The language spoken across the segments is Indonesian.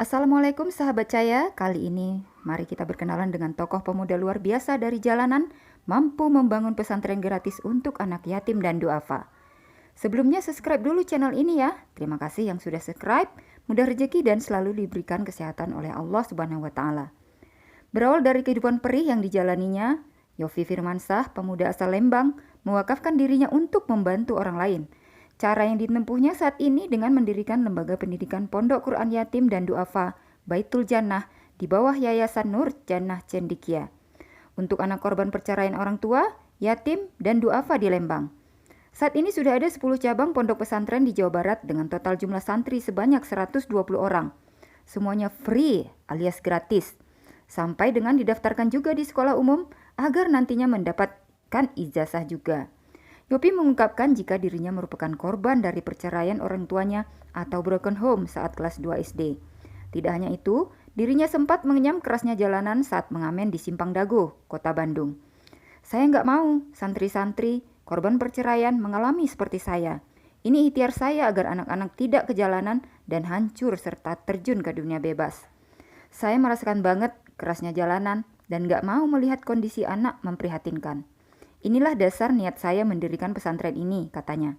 Assalamualaikum sahabat Cahaya, kali ini mari kita berkenalan dengan tokoh pemuda luar biasa dari jalanan, mampu membangun pesantren gratis untuk anak yatim dan duafa. Sebelumnya subscribe dulu channel ini ya, terima kasih yang sudah subscribe, mudah rezeki dan selalu diberikan kesehatan oleh Allah Subhanahu wa Ta'ala. Berawal dari kehidupan perih yang dijalaninya, Yofi Firmansyah, pemuda asal Lembang, mewakafkan dirinya untuk membantu orang lain. Cara yang ditempuhnya saat ini dengan mendirikan lembaga pendidikan Pondok Quran Yatim dan Duafa Baitul Jannah di bawah Yayasan Nur Jannah Cendekia untuk anak korban perceraian orang tua, yatim, dan duafa di Lembang. Saat ini sudah ada 10 cabang pondok pesantren di Jawa Barat dengan total jumlah santri sebanyak 120 orang. Semuanya free alias gratis, sampai dengan didaftarkan juga di sekolah umum agar nantinya mendapatkan ijazah juga. Yopi mengungkapkan jika dirinya merupakan korban dari perceraian orang tuanya atau broken home saat kelas 2 SD. Tidak hanya itu, dirinya sempat mengenyam kerasnya jalanan saat mengamen di Simpang Dago, Kota Bandung. Saya nggak mau santri-santri korban perceraian mengalami seperti saya. Ini ikhtiar saya agar anak-anak tidak ke jalanan dan hancur serta terjun ke dunia bebas. Saya merasakan banget kerasnya jalanan dan nggak mau melihat kondisi anak memprihatinkan. Inilah dasar niat saya mendirikan pesantren ini, katanya.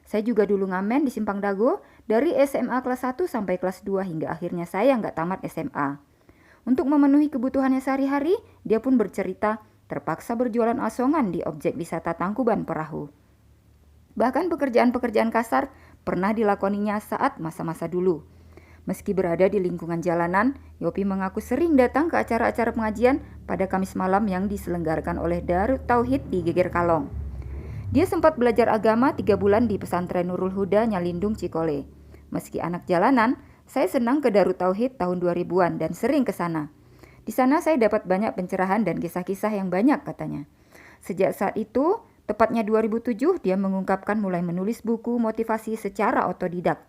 Saya juga dulu ngamen di Simpang Dago dari SMA kelas 1 sampai kelas 2 hingga akhirnya saya nggak tamat SMA. Untuk memenuhi kebutuhannya sehari-hari, dia pun bercerita terpaksa berjualan asongan di objek wisata Tangkuban Perahu. Bahkan pekerjaan-pekerjaan kasar pernah dilakoninya saat masa-masa dulu. Meski berada di lingkungan jalanan, Yopi mengaku sering datang ke acara-acara pengajian pada Kamis malam yang diselenggarakan oleh Darut Tauhid di Geger Kalong. Dia sempat belajar agama 3 bulan di pesantren Nurul Huda Nyalindung Cikole. Meski anak jalanan, saya senang ke Darut Tauhid tahun 2000-an dan sering ke sana. Di sana saya dapat banyak pencerahan dan kisah-kisah yang banyak, katanya. Sejak saat itu, tepatnya 2007, dia mengungkapkan mulai menulis buku motivasi secara otodidak.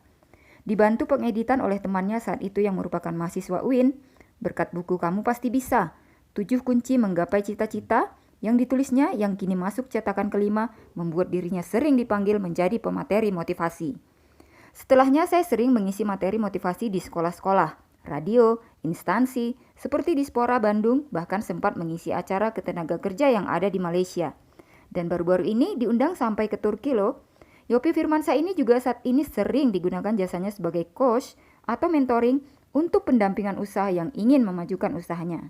Dibantu pengeditan oleh temannya saat itu yang merupakan mahasiswa UIN, berkat buku Kamu Pasti Bisa, 7 kunci menggapai cita-cita, yang ditulisnya yang kini masuk cetakan kelima membuat dirinya sering dipanggil menjadi pemateri motivasi. Setelahnya saya sering mengisi materi motivasi di sekolah-sekolah, radio, instansi, seperti di Spora Bandung, bahkan sempat mengisi acara ketenaga kerja yang ada di Malaysia. Dan baru-baru ini diundang sampai ke Turki loh. Yopi Firmansyah ini juga saat ini sering digunakan jasanya sebagai coach atau mentoring untuk pendampingan usaha yang ingin memajukan usahanya.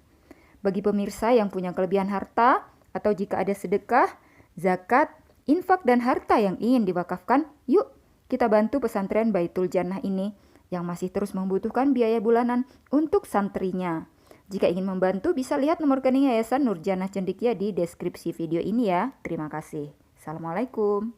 Bagi pemirsa yang punya kelebihan harta atau jika ada sedekah, zakat, infak dan harta yang ingin diwakafkan, yuk kita bantu pesantren Baitul Jannah ini yang masih terus membutuhkan biaya bulanan untuk santrinya. Jika ingin membantu bisa lihat nomor rekening Yayasan Nur Jannah Cendekia di deskripsi video ini ya. Terima kasih. Assalamualaikum.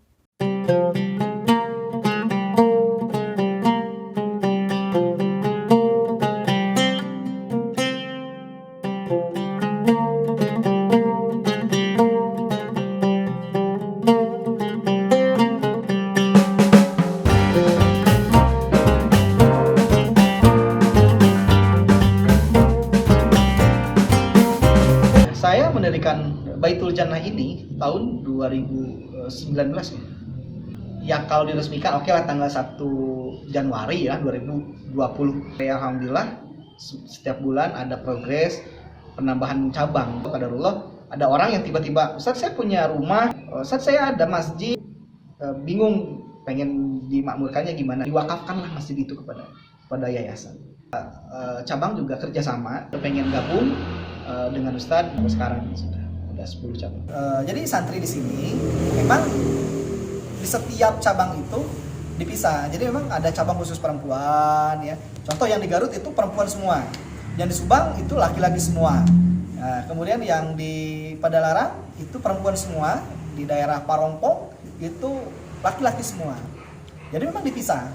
Saya mendirikan Baitul Jannah ini tahun 2019 ya. Ya kalau diresmikan oke lah tanggal 1 Januari ya 2020. Ya, alhamdulillah setiap bulan ada progres penambahan cabang. Qadarullah ada orang yang tiba-tiba, Ustaz saya punya rumah, Ustaz saya ada masjid, bingung pengen dimakmurkannya gimana. Diwakafkanlah masjid itu kepada yayasan. Cabang juga kerjasama, pengen gabung dengan Ustadz sekarang sudah 10 cabang. Jadi santri di sini memang di setiap cabang itu dipisah. Jadi memang ada cabang khusus perempuan ya. Contoh yang di Garut itu perempuan semua. Yang di Subang itu laki-laki semua. Nah, kemudian yang di Padalarang itu perempuan semua. Di daerah Parongpong itu laki-laki semua. Jadi memang dipisah.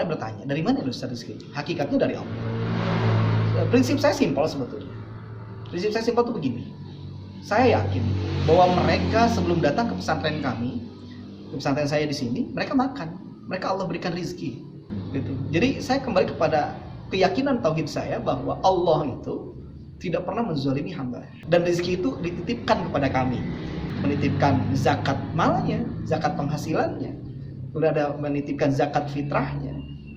akan bertanya, dari mana Ustaz rezeki? Hakikatnya dari Allah. Prinsip saya simpel sebetulnya. Prinsip saya simpel tuh begini. Saya yakin bahwa mereka sebelum datang ke pesantren kami, ke pesantren saya di sini, mereka makan. Mereka Allah berikan rezeki. Gitu. Jadi saya kembali kepada keyakinan tauhid saya bahwa Allah itu tidak pernah menzalimi hamba. Dan rezeki itu dititipkan kepada kami. Menitipkan zakat malnya, zakat penghasilannya. Kemudian ada menitipkan zakat fitrahnya.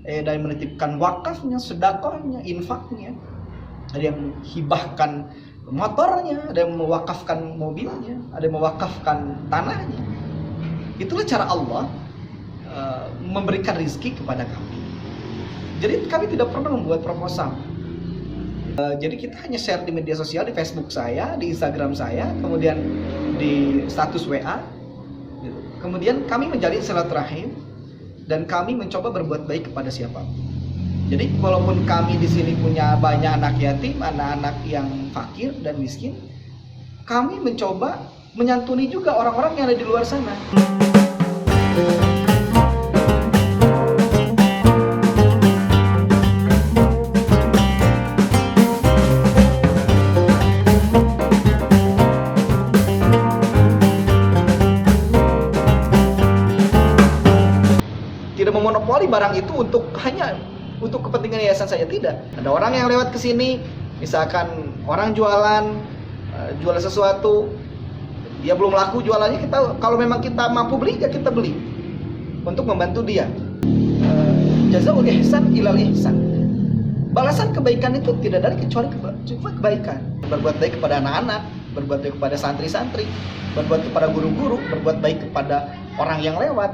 Dan menitipkan wakafnya, sedekahnya, infaknya. Ada yang hibahkan motornya, ada yang mewakafkan mobilnya, ada yang mewakafkan tanahnya. Itulah cara Allah memberikan rezeki kepada kami. Jadi kami tidak pernah membuat proposal. Jadi kita hanya share di media sosial, di Facebook saya, di Instagram saya, kemudian di status WA. Kemudian kami menjalin silaturahim dan kami mencoba berbuat baik kepada siapapun. Jadi walaupun kami di sini punya banyak anak yatim, anak-anak yang fakir dan miskin, kami mencoba menyantuni juga orang-orang yang ada di luar sana. Tidak memonopoli barang itu hanya untuk kepentingan yayasan saja, tidak. Ada orang yang lewat ke sini, misalkan orang jualan sesuatu, dia belum laku jualannya, kita kalau memang kita mampu beli ya kita beli untuk membantu dia. Jazaul ihsan ilal ihsan. Balasan kebaikan itu tidak dari kecuali kebaikan. Berbuat baik kepada anak-anak, berbuat baik kepada santri-santri, berbuat kepada guru-guru, berbuat baik kepada orang yang lewat,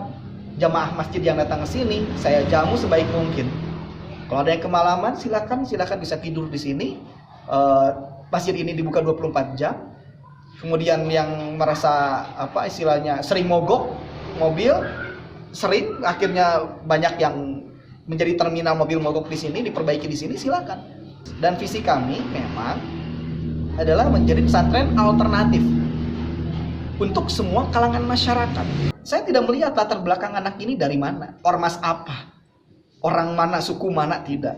jamaah masjid yang datang ke sini, saya jamu sebaik mungkin. Kalau ada yang kemalaman, silakan bisa tidur di sini. Masjid ini dibuka 24 jam. Kemudian yang merasa sering mogok mobil, sering akhirnya banyak yang menjadi terminal mobil mogok di sini, diperbaiki di sini, silakan. Dan visi kami memang adalah menjadi pesantren alternatif untuk semua kalangan masyarakat. Saya tidak melihat latar belakang anak ini dari mana, ormas apa, orang mana, suku mana, tidak.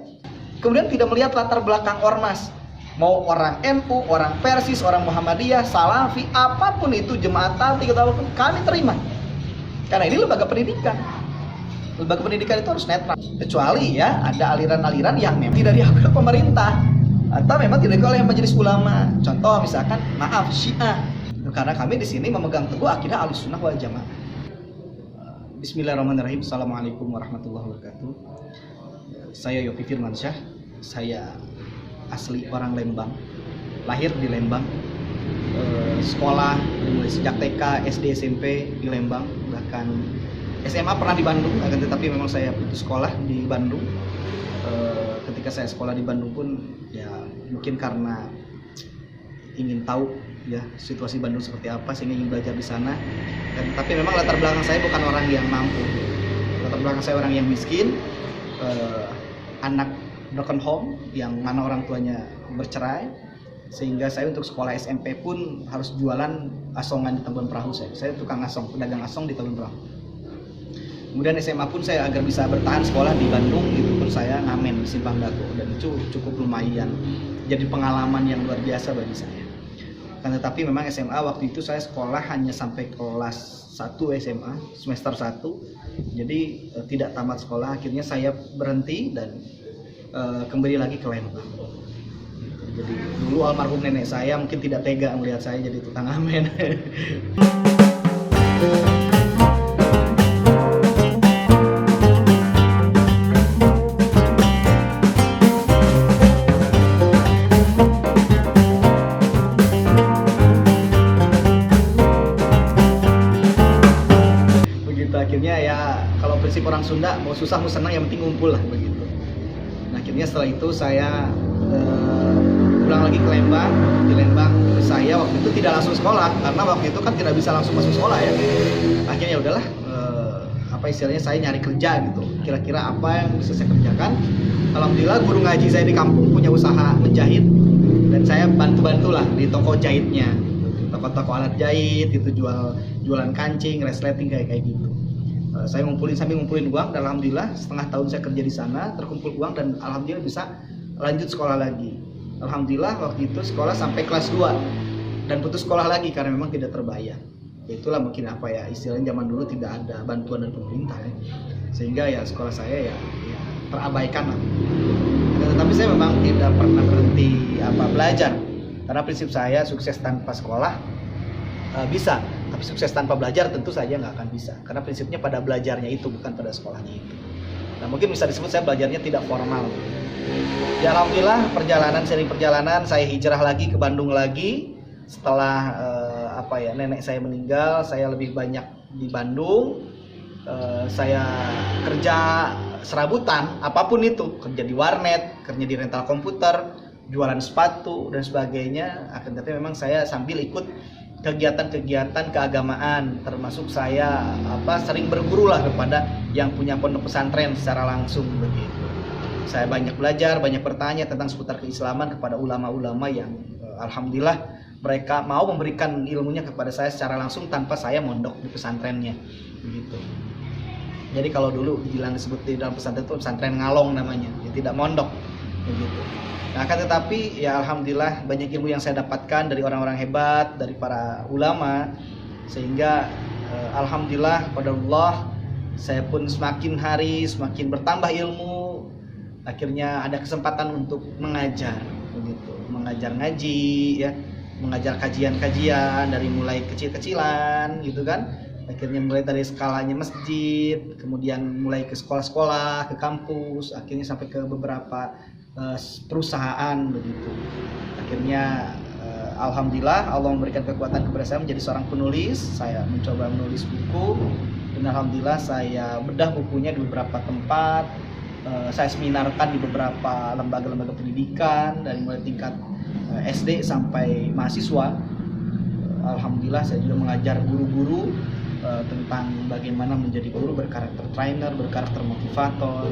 Kemudian tidak melihat latar belakang ormas, mau orang NU, orang Persis, orang Muhammadiyah, Salafi, apapun itu, jemaat tabligh, kami terima. Karena ini lembaga pendidikan. Lembaga pendidikan itu harus netral. Kecuali ya ada aliran-aliran yang memang tidak diakui oleh pemerintah atau memang tidak diakui oleh majelis ulama. Contoh misalkan, maaf, Syiah. Karena kami di sini memegang teguh akidah Ahlussunnah wal Jamaah. Bismillahirrahmanirrahim. Assalamualaikum warahmatullahi wabarakatuh. Saya Yofi Firmansyah. Saya asli orang Lembang, lahir di Lembang, sekolah mulai sejak TK, SD, SMP di Lembang, bahkan SMA pernah di Bandung. Akan tetapi memang saya putus sekolah di Bandung. Ketika saya sekolah di Bandung pun ya mungkin karena ingin tahu ya situasi Bandung seperti apa, sehingga ingin belajar di sana. Tapi memang latar belakang saya bukan orang yang mampu. Latar belakang saya orang yang miskin, anak broken home yang mana orang tuanya bercerai, sehingga saya untuk sekolah SMP pun harus jualan asongan di Tebon Perahu. Saya tukang asong, pedagang asong di Tebon Perahu. Kemudian SMA pun saya agar bisa bertahan sekolah di Bandung, itu pun saya ngamen di Simpang Dago, dan itu cukup lumayan jadi pengalaman yang luar biasa bagi saya. Tetapi memang SMA waktu itu saya sekolah hanya sampai kelas 1 SMA, semester 1. Jadi tidak tamat sekolah, akhirnya saya berhenti dan kembali lagi ke Lembang. Jadi dulu almarhum nenek saya mungkin tidak tega melihat saya jadi tukang amen. Akhirnya ya kalau prinsip orang Sunda, mau susah mau senang yang penting ngumpul lah begitu. Nah akhirnya setelah itu saya pulang lagi ke Lembang. Di Lembang saya waktu itu tidak langsung sekolah karena waktu itu kan tidak bisa langsung masuk sekolah ya. Akhirnya udahlah istilahnya saya nyari kerja gitu. Kira-kira apa yang bisa saya kerjakan? Alhamdulillah guru ngaji saya di kampung punya usaha menjahit dan saya bantu-bantulah di toko jahitnya. Toko-toko alat jahit itu jualan kancing, resleting kayak gitu. saya sambil ngumpulin uang, dan alhamdulillah setengah tahun saya kerja di sana terkumpul uang dan alhamdulillah bisa lanjut sekolah lagi. Alhamdulillah waktu itu sekolah sampai kelas 2 dan putus sekolah lagi karena memang tidak terbayar. Itulah mungkin apa ya, istilahnya zaman dulu tidak ada bantuan dari pemerintah ya. Sehingga ya sekolah saya ya terabaikan lah. Tetapi saya memang tidak pernah berhenti belajar. Karena prinsip saya sukses tanpa sekolah bisa, tapi sukses tanpa belajar tentu saja nggak akan bisa. Karena prinsipnya pada belajarnya itu, bukan pada sekolahnya itu. Nah mungkin bisa disebut saya belajarnya tidak formal. Ya alhamdulillah sering perjalanan saya hijrah lagi ke Bandung lagi. Setelah nenek saya meninggal, saya lebih banyak di Bandung. Saya kerja serabutan, apapun itu, kerja di warnet, kerja di rental komputer, jualan sepatu dan sebagainya. Akan tetapi memang saya sambil ikut kegiatan-kegiatan keagamaan, termasuk saya sering berguru lah kepada yang punya pondok pesantren secara langsung begitu. Saya banyak belajar, banyak bertanya tentang seputar keislaman kepada ulama-ulama yang alhamdulillah mereka mau memberikan ilmunya kepada saya secara langsung tanpa saya mondok di pesantrennya begitu. Jadi kalau dulu disebut di dalam pesantren itu pesantren ngalong namanya, ya tidak mondok begitu. Nah, akan tetapi ya alhamdulillah banyak ilmu yang saya dapatkan dari orang-orang hebat, dari para ulama, sehingga alhamdulillah pada Allah saya pun semakin hari semakin bertambah ilmu. Akhirnya ada kesempatan untuk mengajar begitu, mengajar ngaji ya, mengajar kajian-kajian dari mulai kecil-kecilan gitu kan. Akhirnya mulai dari skalanya masjid, kemudian mulai ke sekolah-sekolah, ke kampus, akhirnya sampai ke beberapa perusahaan begitu. Akhirnya alhamdulillah Allah memberikan kekuatan kepada saya menjadi seorang penulis. Saya mencoba menulis buku dan alhamdulillah saya bedah bukunya di beberapa tempat. Saya seminarkan di beberapa lembaga-lembaga pendidikan dari mulai tingkat SD sampai mahasiswa. Alhamdulillah saya juga mengajar guru-guru tentang bagaimana menjadi guru berkarakter trainer, berkarakter motivator,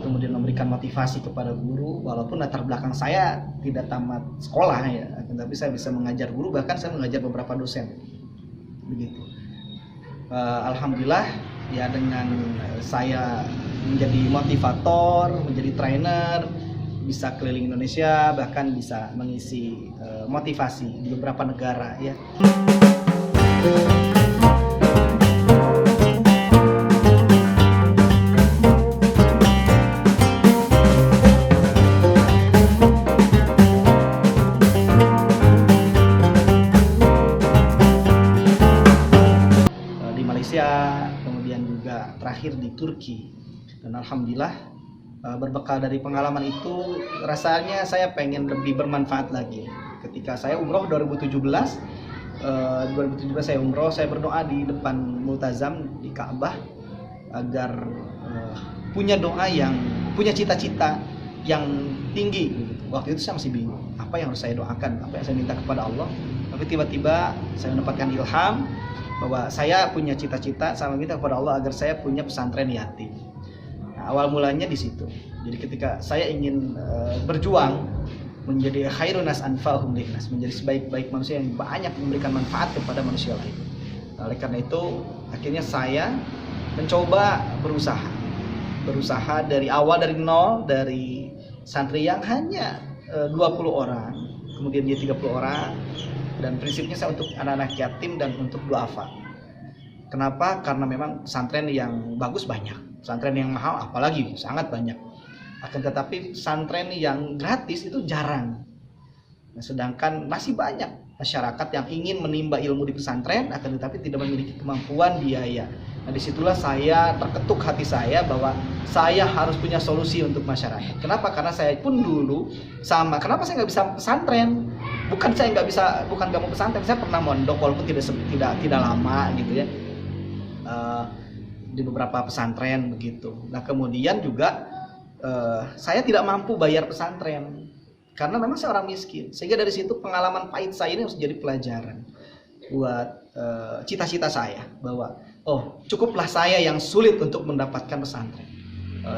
kemudian memberikan motivasi kepada guru. Walaupun latar belakang saya tidak tamat sekolah ya, tapi saya bisa mengajar guru, bahkan saya mengajar beberapa dosen begitu. Alhamdulillah ya, dengan saya menjadi motivator, menjadi trainer, bisa keliling Indonesia, bahkan bisa mengisi motivasi di beberapa negara ya. Di Malaysia, kemudian juga terakhir di Turki. Dan alhamdulillah berbekal dari pengalaman itu rasanya saya pengen lebih bermanfaat lagi. Ketika saya umroh 2017 saya umroh, saya berdoa di depan multazam di Ka'bah agar punya cita-cita yang tinggi. Waktu itu saya masih bingung apa yang harus saya doakan, apa yang saya minta kepada Allah. Tapi tiba-tiba saya mendapatkan ilham bahwa saya punya cita-cita, saya minta kepada Allah agar saya punya pesantren yatim. Awal mulanya di situ. Jadi ketika saya ingin berjuang menjadi khairun nas anfa'uhum linnas, menjadi sebaik-baik manusia yang banyak memberikan manfaat kepada manusia lain. Oleh karena itu, akhirnya saya mencoba berusaha dari awal, dari nol, dari santri yang hanya 20 orang, kemudian dia 30 orang, dan prinsipnya saya untuk anak-anak yatim dan untuk duafa. Kenapa? Karena memang pesantren yang bagus banyak. Pesantren yang mahal apalagi sangat banyak. Akan tetapi pesantren yang gratis itu jarang. Nah, sedangkan masih banyak masyarakat yang ingin menimba ilmu di pesantren akan tetapi tidak memiliki kemampuan biaya. Nah, disitulah saya terketuk hati saya bahwa saya harus punya solusi untuk masyarakat. Kenapa? Karena saya pun dulu sama. Kenapa saya nggak bisa pesantren? Bukan nggak mau pesantren. Saya pernah mondok walaupun tidak lama gitu ya. Di beberapa pesantren begitu. Nah kemudian juga saya tidak mampu bayar pesantren karena memang saya orang miskin. Sehingga dari situ pengalaman pahit saya ini harus jadi pelajaran buat cita-cita saya bahwa cukuplah saya yang sulit untuk mendapatkan pesantren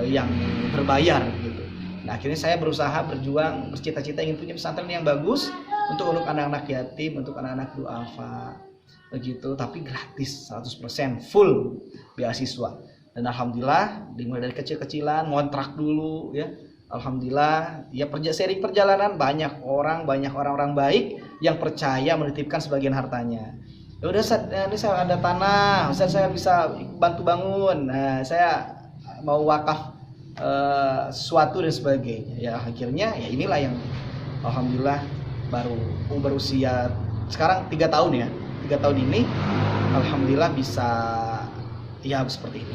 yang berbayar gitu. Nah akhirnya saya berusaha berjuang, bercita-cita ingin punya pesantren yang bagus untuk anak-anak yatim, untuk anak-anak duafa begitu, tapi gratis 100% full beasiswa. Dan alhamdulillah dimulai dari kecil-kecilan, ngontrak dulu ya. Alhamdulillah ya sering perjalanan banyak orang-orang baik yang percaya menitipkan sebagian hartanya. Ya udah Ustaz, ini saya ada tanah, Ustaz saya bisa bantu bangun. Nah, saya mau wakaf sesuatu dan sebagainya. Ya akhirnya ya inilah yang alhamdulillah baru berusia sekarang 3 tahun ya. 3 tahun ini alhamdulillah bisa ya seperti ini.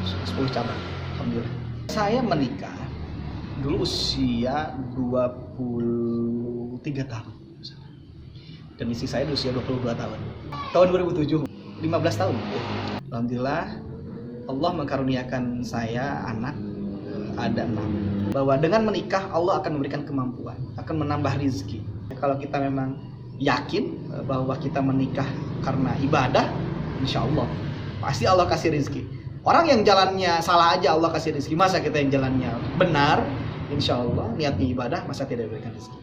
10 cabang. Alhamdulillah. Saya menikah dulu usia 23 tahun. Dan istri saya usia 22 tahun. Tahun 2007, 15 tahun. Alhamdulillah Allah mengkaruniakan saya anak ada 6. Bahwa dengan menikah Allah akan memberikan kemampuan, akan menambah rezeki. Kalau kita memang yakin bahwa kita menikah karena ibadah, insya Allah pasti Allah kasih rezeki. Orang yang jalannya salah aja Allah kasih rezeki. Masa kita yang jalannya benar, insya Allah niatnya ibadah, masa tidak diberikan rezeki.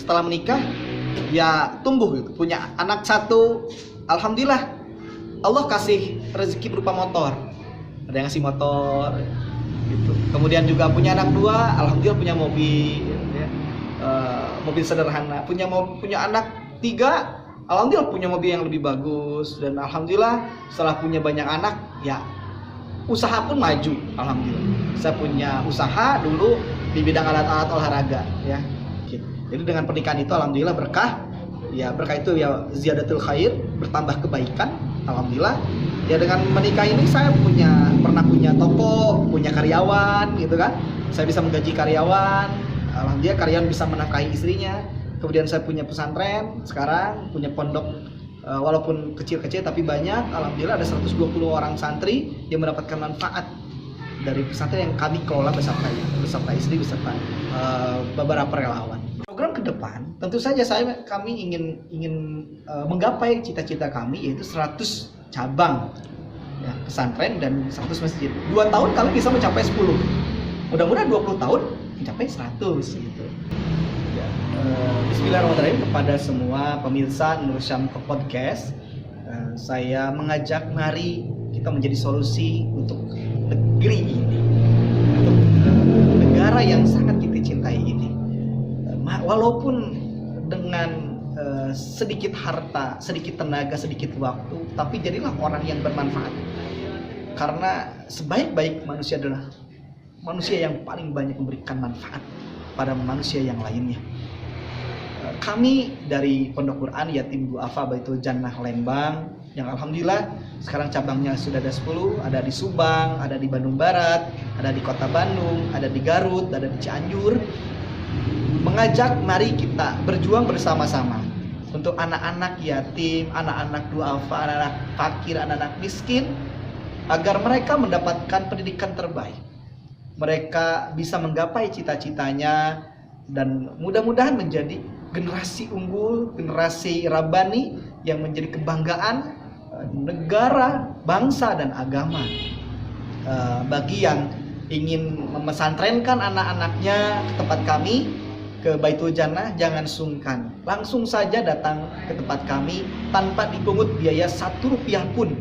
Setelah menikah ya tumbuh gitu, punya anak 1, alhamdulillah Allah kasih rezeki berupa motor, ada yang ngasih motor gitu. Kemudian juga punya anak 2, alhamdulillah punya mobil ya. Mobil sederhana. Punya anak 3, alhamdulillah punya mobil yang lebih bagus. Dan alhamdulillah setelah punya banyak anak ya usaha pun maju, alhamdulillah. Saya punya usaha dulu di bidang alat-alat olahraga ya. Jadi dengan pernikahan itu alhamdulillah berkah. Ya berkah itu ya ziyadatul khair, bertambah kebaikan. Alhamdulillah. Ya dengan menikah ini saya pernah punya toko, punya karyawan gitu kan. Saya bisa menggaji karyawan. Alhamdulillah karyawan bisa menafkahi istrinya. Kemudian saya punya pesantren, sekarang punya pondok walaupun kecil-kecil tapi banyak. Alhamdulillah ada 120 orang santri yang mendapatkan manfaat dari pesantren yang kami kelola beserta istri, beserta beberapa relawan. Program ke depan tentu saja kami ingin menggapai cita-cita kami, yaitu 100 cabang ya, pesantren dan 100 masjid. 2 tahun kami bisa mencapai 10. Mudah-mudahan 20 tahun mencapai 100 gitu. Ya, bismillahirrahmanirrahim kepada semua pemirsa Nur Syam Podcast. Saya mengajak mari kita menjadi solusi untuk negeri ini, untuk negara yang sangat kita cintai ini. Walaupun dengan sedikit harta, sedikit tenaga, sedikit waktu, tapi jadilah orang yang bermanfaat. Karena sebaik-baik manusia adalah manusia yang paling banyak memberikan manfaat pada manusia yang lainnya. Kami dari Pondok Quran Yatim Du'afa Baitul Jannah Lembang, yang alhamdulillah sekarang cabangnya sudah ada 10, ada di Subang, ada di Bandung Barat, ada di Kota Bandung, ada di Garut, ada di Cianjur. Mengajak mari kita berjuang bersama-sama untuk anak-anak yatim, anak-anak duafa, anak-anak fakir, anak-anak miskin, agar mereka mendapatkan pendidikan terbaik. Mereka bisa menggapai cita-citanya dan mudah-mudahan menjadi generasi unggul, generasi Rabbani yang menjadi kebanggaan negara, bangsa dan agama. Bagi yang ingin memesantrenkan anak-anaknya ke tempat kami, ke Baitul Jannah, jangan sungkan, langsung saja datang ke tempat kami tanpa dipungut biaya 1 rupiah pun.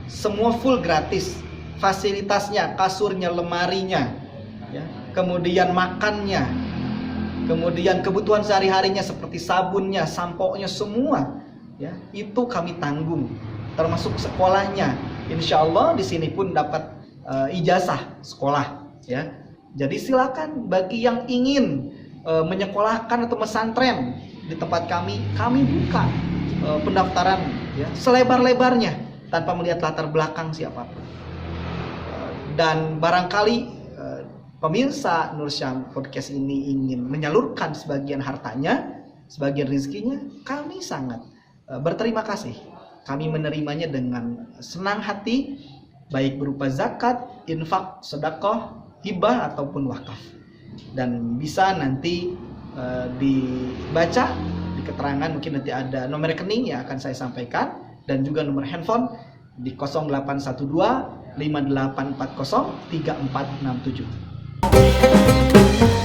Semua full gratis, fasilitasnya, kasurnya, lemarinya ya. Kemudian makannya, kemudian kebutuhan sehari-harinya seperti sabunnya, sampo-nya, semua ya, itu kami tanggung, termasuk sekolahnya. Insya Allah di sini pun dapat ijazah sekolah ya. Jadi silakan bagi yang ingin menyekolahkan atau mesantren di tempat kami buka pendaftaran ya, selebar-lebarnya tanpa melihat latar belakang siapapun. Dan barangkali pemirsa Nur Syam Podcast ini ingin menyalurkan sebagian hartanya, sebagian rezekinya, kami sangat berterima kasih. Kami menerimanya dengan senang hati, baik berupa zakat, infak, sedekah, hibah ataupun wakaf. Dan bisa nanti dibaca di keterangan, mungkin nanti ada nomor rekening yang akan saya sampaikan. dan juga nomor handphone di 0812 5840 3467.